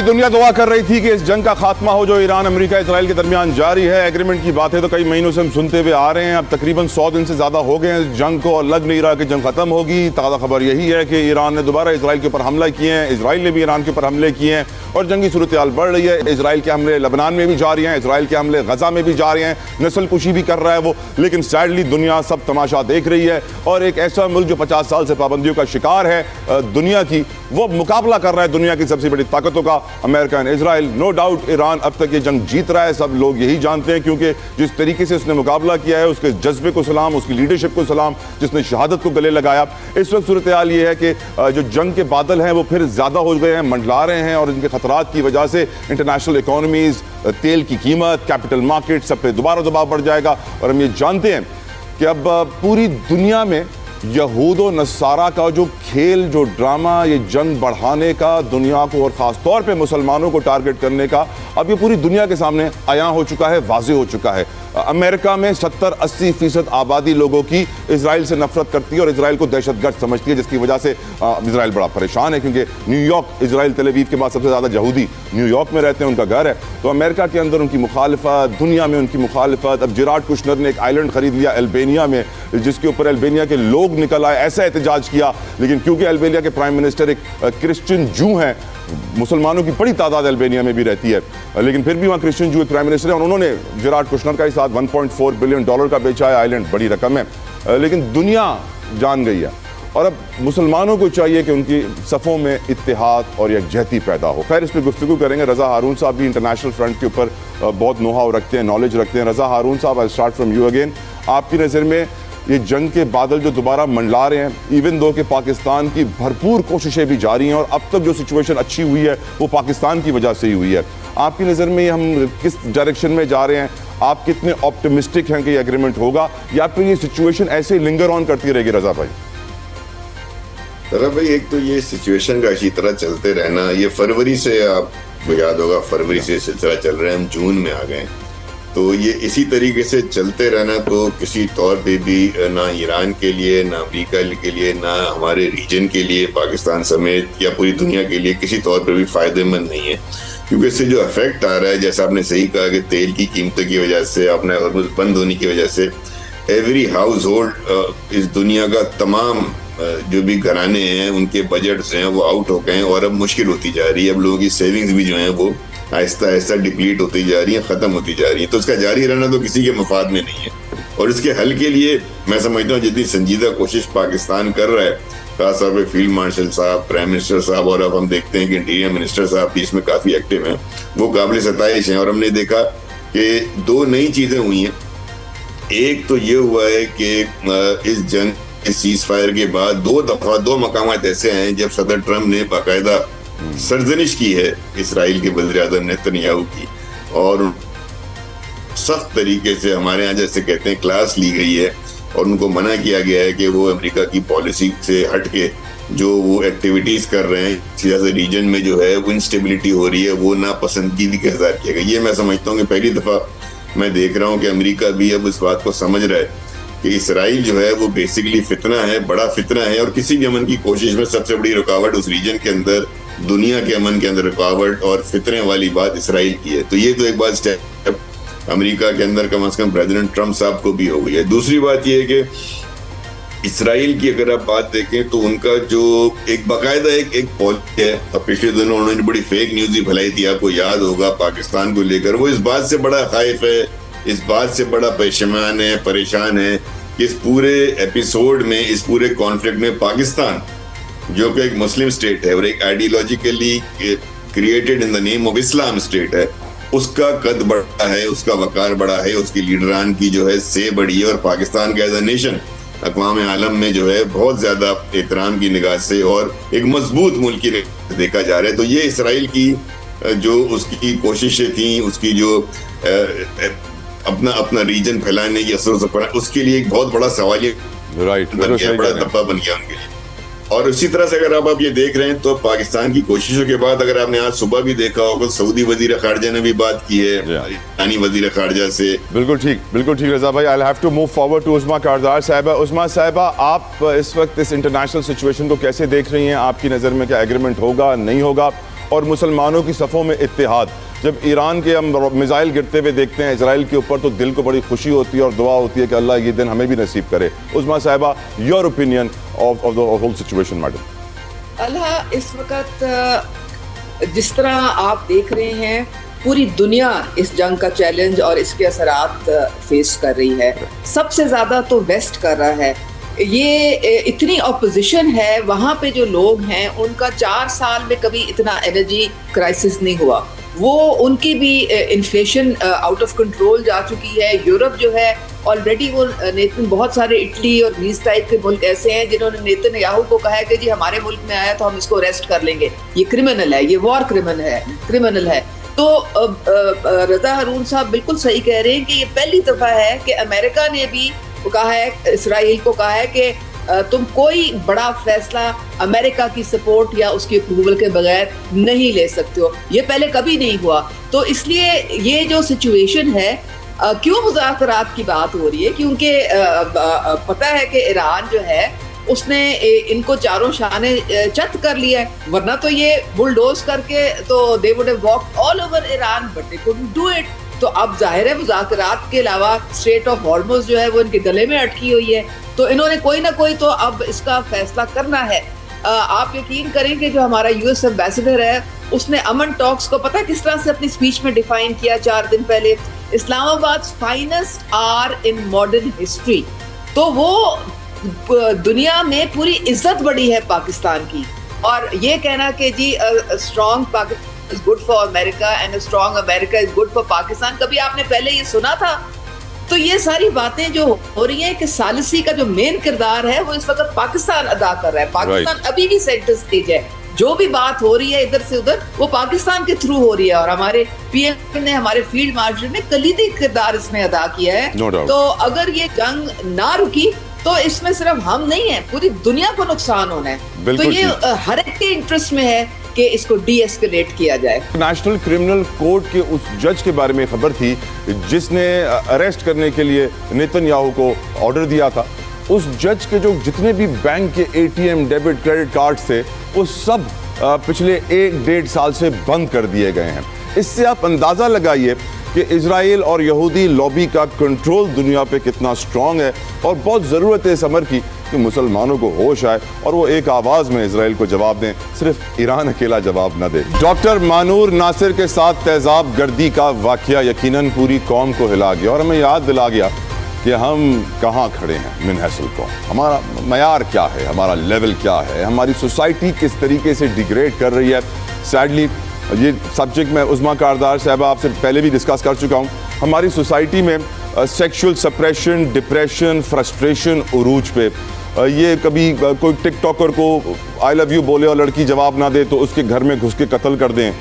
दुनिया दुआ कर रही थी कि इस जंग का खात्मा हो जो ईरान अमेरिका इसराइल के दरमियान जारी है। एग्रीमेंट की बातें तो कई महीनों से हम सुनते हुए आ रहे हैं। अब तकरीबन 100 दिन से ज़्यादा हो गए हैं जंग को और लग नहीं रहा कि जंग ख़त्म होगी। ताज़ा खबर यही है कि ईरान ने दोबारा इसराइल के ऊपर हमला किए हैं, इसराइल ने भी ईरान के ऊपर हमले किए हैं और जंगी सूरत हाल बढ़ रही है। इसराइल के हमले लबनान में भी जारी हैं, इसराइल के हमले गजा में भी जारी हैं, नस्ल कुशी भी कर रहा है वो। लेकिन सैडली दुनिया सब तमाशा देख रही है और एक ऐसा मुल्क जो 50 साल से पाबंदियों का शिकार है दुनिया की, वो मुकाबला कर रहा है दुनिया की सबसे बड़ी ताकतों का, America and Israel. No doubt Iran अब तक ये जंग जीत रहा है, सब लोग यही जानते हैं, क्योंकि जिस तरीके से उसने मुकाबला किया है उसके जज्बे को सलाम, उसकी लीडरशिप को सलाम, जिसने शहादत को गले लगाया। इस वक्त सूरत हाल ये है कि जो जंग के बादल हैं वो फिर ज़्यादा हो गए हैं, मंडला रहे हैं और इनके खतरात की वजह से इंटरनेशनल इकोनॉमीज़, तेल की कीमत, कैपिटल मार्केट सब पे दोबारा दबाव बढ़ जाएगा। और हम ये जानते हैं कि अब पूरी दुनिया में यहूद और नसारा का जो खेल, जो ड्रामा, ये जंग बढ़ाने का, दुनिया को और ख़ास तौर पे मुसलमानों को टारगेट करने का, अब ये पूरी दुनिया के सामने आया हो चुका है, वाज़ेह हो चुका है। अमेरिका में 70-80% आबादी लोगों की इसराइल से नफरत करती है और इसराइल को दहशतगर्द समझती है, जिसकी वजह से इसराइल बड़ा परेशान है, क्योंकि न्यूयॉर्क, इसराइल तेल अवीव के बाद सबसे ज़्यादा यहूदी न्यूयॉर्क में रहते हैं, उनका घर है। तो अमेरिका के अंदर उनकी मुखालफत, दुनिया में उनकी मुखालफत। अब जेराड कुशनर ने एक आइलैंड खरीद लिया अल्बानिया में, जिसके ऊपर अल्बानिया के लोग निकल आए, ऐसा एहतजाज किया। लेकिन क्योंकि अल्बानिया के प्राइम मिनिस्टर एक क्रिश्चियन जू हैं, मुसलमानों की बड़ी तादाद अल्बानिया में भी रहती है, लेकिन फिर भी वहाँ क्रिश्चियन जू एक प्राइम मिनिस्टर है और उन्होंने जेराड कुशनर का ही साथ $1.4 बिलियन का बेचा है। आइलैंड बड़ी रकम है, लेकिन दुनिया जान गई है और अब मुसलमानों को चाहिए कि उनकी सफ़ों में इत्तेहाद और यकजहती पैदा हो। खैर, इस पर गुफ्तगू करेंगे। रज़ा हारून साहब भी इंटरनेशनल फ्रंट के ऊपर बहुत नोहाव रखते हैं, नॉलेज रखते हैं। रज़ा हारून साहब, I start from you again. आपकी नज़र में ये जंग के बादल जो दोबारा मंडला रहे हैं, इवन दो कि पाकिस्तान की भरपूर कोशिशें भी जारी हैं और अब तक जो सिचुएशन अच्छी हुई है वो पाकिस्तान की वजह से ही हुई है, आपकी नज़र में हम किस डायरेक्शन में जा रहे हैं? आप कितने ऑप्टिमिस्टिक हैं कि ये एग्रीमेंट होगा या फिर ये सिचुएशन ऐसे लिंगर ऑन करती रहेगी? रज़ा भाई, एक तो ये सिचुएशन का इसी तरह चलते रहना, ये फरवरी से, आपको याद होगा फरवरी से सिलसिला चल रहा है, हम जून में आ गए, तो ये इसी तरीके से चलते रहना तो किसी तौर पे भी ना ईरान के लिए, ना अमेरिका के लिए, ना हमारे रीजन के लिए, पाकिस्तान समेत या पूरी दुनिया के लिए किसी तौर पे भी फायदेमंद नहीं है। क्योंकि इससे जो इफेक्ट आ रहा है, जैसा आपने सही कहा कि तेल की कीमतों की वजह से, अपने बंद होने की वजह से एवरी हाउस होल्ड, इस दुनिया का तमाम जो भी घराने हैं उनके बजट्स हैं वो आउट हो गए हैं और अब मुश्किल होती जा रही है। अब लोगों की सेविंग्स भी जो हैं वो आहिस्ता आहिस्ता डिप्लीट होती जा रही है, ख़त्म होती जा रही है। तो इसका जारी रहना तो किसी के मफाद में नहीं है और इसके हल के लिए मैं समझता हूँ जितनी संजीदा कोशिश पाकिस्तान कर रहा है, खासतौर पर फील्ड मार्शल साहब, प्राइम मिनिस्टर साहब और अब हम देखते हैं कि इंटीरियर मिनिस्टर साहब भी इसमें काफ़ी एक्टिव हैं, वो काबिल सताइश हैं। और हमने देखा कि दो नई चीज़ें हुई हैं। एक तो ये हुआ है कि इस जंग सीज फायर के बाद दो मकामात ऐसे हैं जब सदर ट्रम्प ने बाकायदा सरजनिश की है इसराइल के वज़ीर-ए-आज़म नेतन्याहू की और सख्त तरीके से हमारे यहाँ जैसे कहते हैं क्लास ली गई है और उनको मना किया गया है कि वो अमेरिका की पॉलिसी से हट के जो वो एक्टिविटीज़ कर रहे हैं, जैसे रीजन में जो है वो इंस्टेबिलिटी हो रही है, वो नापसंदगी का इज़हार किया गया। ये मैं समझता हूँ कि पहली दफ़ा मैं देख रहा हूँ कि अमेरिका भी अब इस बात को समझ रहा है कि इसराइल जो है वो बेसिकली फितना है, बड़ा फितना है और किसी भी अमन की कोशिश में सबसे बड़ी रुकावट उस रीजन के अंदर, दुनिया के अमन के अंदर रुकावट और फितरे वाली बात इसराइल की है। तो ये तो एक बात स्टेप अमेरिका के अंदर कम से कम प्रेसिडेंट ट्रम्प साहब को भी हो गई है। दूसरी बात ये है कि इसराइल की अगर आप बात देखें तो उनका जो एक बाकायदा एक पॉलिसी है, और पिछले दिनों उन्होंने बड़ी फेक न्यूज़ ही फैलाई थी, आपको याद होगा, पाकिस्तान को लेकर। वो इस बात से बड़ा खाइफ है, इस बात से बड़ा पेशेमान है, परेशान है कि इस पूरे एपिसोड में, इस पूरे कॉन्फ्लिक्ट में पाकिस्तान जो कि एक मुस्लिम स्टेट है और एक ideologically created in the name of Islam state है, उसका कद बड़ा है, उसका वकार बड़ा है, उसकी लीडरान की जो है से बड़ी है और पाकिस्तान का एज अ नेशन अक़वाम आलम में जो है बहुत ज़्यादा एहतराम की निगाह से और एक मजबूत मुल्क की देखा जा रहा है। तो ये इसराइल की जो उसकी कोशिशें थी, उसकी जो अपना रीजन फैलाने की असर, उसके लिए एक बहुत बड़ा सवाल बन गया, बड़ा धब्बा बन गया उनके लिए। और उसी तरह से अगर आप ये देख रहे हैं तो पाकिस्तान की कोशिशों के बाद अगर आपने आज सुबह भी देखा होगा, सऊदी वजीर खारजा ने भी बात की है ईरानी वजीर खारजा से। बिल्कुल ठीक रज़ा भाई। I have to move forward to Usma Kardar साहिबा। उस्मा साहिबा, आप इस वक्त इस इंटरनेशनल सिचुएशन को कैसे देख रही हैं? आपकी नज़र में क्या एग्रीमेंट होगा, नहीं होगा? और मुसलमानों की सफ़ों में इत्तेहाद। जब ईरान के हम मिसाइल गिरते हुए देखते हैं इसराइल के ऊपर तो दिल को बड़ी खुशी होती है और दुआ होती है कि अल्लाह ये दिन हमें भी नसीब करे। उस्मा साहिबा, your opinion of the whole situation madam. अल्लाह, इस वक्त जिस तरह आप देख रहे हैं पूरी दुनिया इस जंग का चैलेंज और इसके असरात फेस कर रही है। सबसे ज़्यादा तो वेस्ट कर रहा है। ये इतनी ऑपोजिशन है, वहाँ पे जो लोग हैं उनका 4 साल में कभी इतना एनर्जी क्राइसिस नहीं हुआ। वो उनकी भी इन्फ्लेशन आउट ऑफ कंट्रोल जा चुकी है। यूरोप जो है ऑलरेडी वो बहुत सारे इटली और ग्रीस टाइप के मुल्क ऐसे हैं जिन्होंने नेतन्याहू को कहा है कि जी हमारे मुल्क में आया तो हम इसको अरेस्ट कर लेंगे, ये क्रिमिनल है, ये वॉर क्रिमिनल है। तो रजा हारून साहब बिल्कुल सही कह रहे हैं कि ये पहली दफ़ा है कि अमेरिका ने भी कहा है, इसराइल को कहा है कि तुम कोई बड़ा फैसला अमेरिका की सपोर्ट या उसकी अप्रूवल के बगैर नहीं ले सकते हो। ये पहले कभी नहीं हुआ। तो इसलिए ये जो सिचुएशन है, क्यों मुज़ाकरात की बात हो रही है, क्योंकि पता है कि ईरान जो है उसने इनको चारों शाने चत कर लिया है, वरना तो ये बुलडोज करके तो they would have walked all over Iran, but they couldn't do it. तो अब जाहिर है मुज़ाकरात के अलावा स्ट्रेट ऑफ हॉर्मुज़ जो है वो इनके गले में अटकी हुई है, तो इन्होंने कोई ना कोई तो अब इसका फैसला करना है। आप यकीन करें कि जो हमारा यूएस एम्बेसडर है उसने अमन टॉक्स को पता किस तरह से अपनी स्पीच में डिफाइन किया 4 दिन पहले, Islamabad finest are in modern history. तो वो दुनिया में पूरी इज्जत बढ़ी है पाकिस्तान की। और ये कहना कि जी strong Pakistan is good for America and strong America is good for Pakistan, कभी आपने पहले ये सुना था? तो ये सारी बातें जो हो रही हैं कि सालिसी का जो मेन किरदार है वो इस वक्त पाकिस्तान अदा कर रहा है। पाकिस्तान अभी भी सेंटर स्टेज है। जो भी बात हो रही है इधर से उधर वो पाकिस्तान के थ्रू हो रही है, और हमारे पीएम ने, हमारे फील्ड मार्शल ने कलीदी किरदार इसमें अदा किया है। तो अगर ये जंग ना रुकी तो इसमें सिर्फ हम नहीं है, पूरी दुनिया को नुकसान होना है। तो ये हर एक के इंटरेस्ट में है कि इसको डी-एस्केलेट किया जाए। नेशनल क्रिमिनल कोर्ट के उस जज के बारे में खबर थी जिसने अरेस्ट करने के लिए नेतन्याहू को ऑर्डर दिया था। उस जज के जो जितने भी बैंक के एटीएम, डेबिट, क्रेडिट कार्ड थे वो सब पिछले 1-1.5 साल से बंद कर दिए गए हैं। इससे आप अंदाज़ा लगाइए कि इजराइल और यहूदी लॉबी का कंट्रोल दुनिया पे कितना स्ट्रॉन्ग है, और बहुत ज़रूरत है इस अमर की कि मुसलमानों को होश आए और वो एक आवाज़ में इजराइल को जवाब दें, सिर्फ ईरान अकेला जवाब न दे। डॉक्टर मानूर नासिर के साथ तेज़ाब गर्दी का वाक़या यकीनन पूरी कौम को हिला गया और हमें याद दिला गया कि हम कहाँ खड़े हैं मिन हैसल को, हमारा मयार क्या है, हमारा लेवल क्या है, हमारी सोसाइटी किस तरीके से डिग्रेड कर रही है। सैडली ये सब्जेक्ट मैं उस्मा कारदार साहबा आपसे पहले भी डिस्कस कर चुका हूँ। हमारी सोसाइटी में सेक्सुअल सप्रेशन, डिप्रेशन, फ्रस्ट्रेशन उरूज पे। ये कभी कोई टिकटॉकर को आई लव यू बोले और लड़की जवाब ना दे तो उसके घर में घुस के कत्ल कर दें।